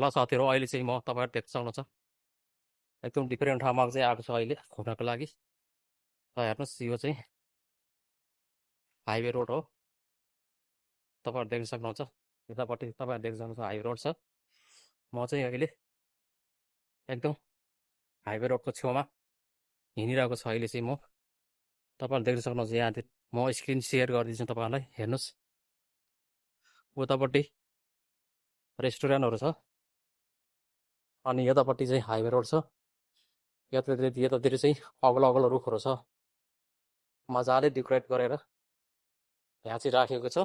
ल साथीहरू अहिले चाहिँ म तपाईँहरू देख्न सक्नुहुन्छ एकदम डिफ्रेन्ट ठाउँमा चाहिँ आएको छ अहिले घुम्नको लागि। हेर्नुहोस् यो चाहिँ हाइवे रोड हो, तपाईँहरू देख्न सक्नुहुन्छ। यतापट्टि तपाईँहरू देख्न सक्नुहुन्छ हाइवे रोड छ। म चाहिँ अहिले एकदम हाइवे रोडको छेउमा हिँडिरहेको छु अहिले चाहिँ म। तपाईँहरू देख्न सक्नुहुन्छ यहाँ म स्क्रिन सेयर गरिदिन्छु तपाईँहरूलाई। हेर्नुहोस् उतापट्टि रेस्टुरेन्टहरू छ अनि यतापट्टि चाहिँ हाइवे रोड छ। यतातिर चाहिँ अग्लो अग्लो रुखहरू छ, मजाले डेकोरेट गरेर यहाँ चाहिँ राखेको छ।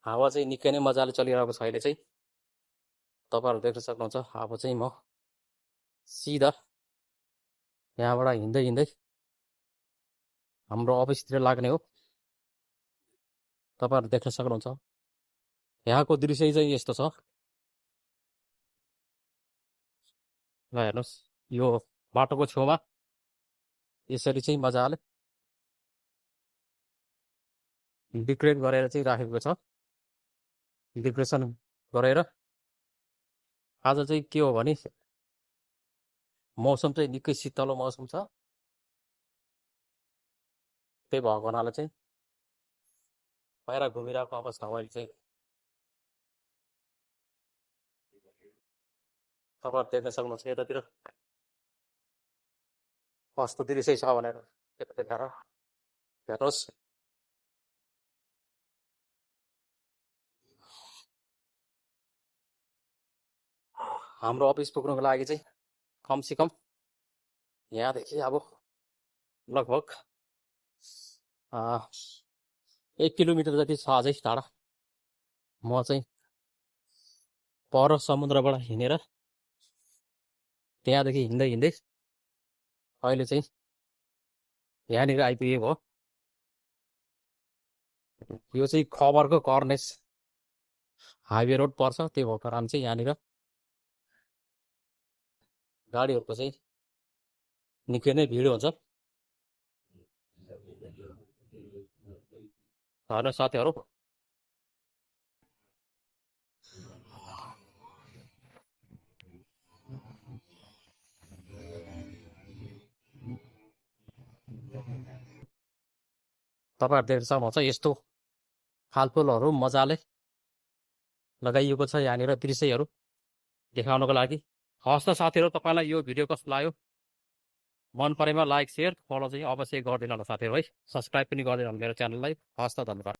हावा चाहिँ निकै नै मजाले चलिरहेको छ अहिले चाहिँ, तपाईँहरू देख्न सक्नुहुन्छ। अब चाहिँ म सिधा यहाँबाट हिँड्दै हिँड्दै हाम्रो अफिसतिर लाग्ने हो। तपाईँहरू देख्न सक्नुहुन्छ यहाँको दृश्य चाहिँ यस्तो छ। ल हेर्नुहोस् यो बाटोको छेउमा यसरी चाहिँ मजाले डेकोरेट गरेर चाहिँ राखेको छ। डेकोरेसन गरेर आज चाहिँ के हो भने मौसम चाहिँ निकै शीतलो मौसम छ। त्यही भएको हुनाले चाहिँ बाहिर घुमिरहेको अवस्था हो अहिले चाहिँ। तपाईँहरू देख्न सक्नुहुन्छ यतातिर कस्तो दृश्य छ भनेर यता देखाएर हेर्नुहोस्। हाम्रो अफिस पुग्नुको लागि चाहिँ कमसेकम यहाँदेखि अब लगभग 1 किलोमिटर जति छ अझै टाढा। म चाहिँ पर समुद्रबाट हिँडेर त्यहाँदेखि हिँड्दै हिँड्दै अहिले चाहिँ यहाँनिर आइपुगेको हो। यो चाहिँ खबरको कर्नेस हाइवे रोड पर्छ, त्यही भएको कारण चाहिँ यहाँनिर गाडीहरूको चाहिँ निकै नै भिड हुन्छ। हेर्नु साथीहरू तपाईँहरू देख्न सक्नुहुन्छ यस्तो फालफुलहरू मजाले लगाइएको छ यहाँनिर दृश्यहरू देखाउनको लागि। हस् त साथीहरू, तपाईँलाई यो भिडियो कस्तो लाग्यो? मन परेमा लाइक सेयर फलो चाहिँ अवश्य गरिदिनु होला साथीहरू है। सब्सक्राइब पनि गरिदिनु होला मेरो च्यानललाई। हस् त, धन्यवाद।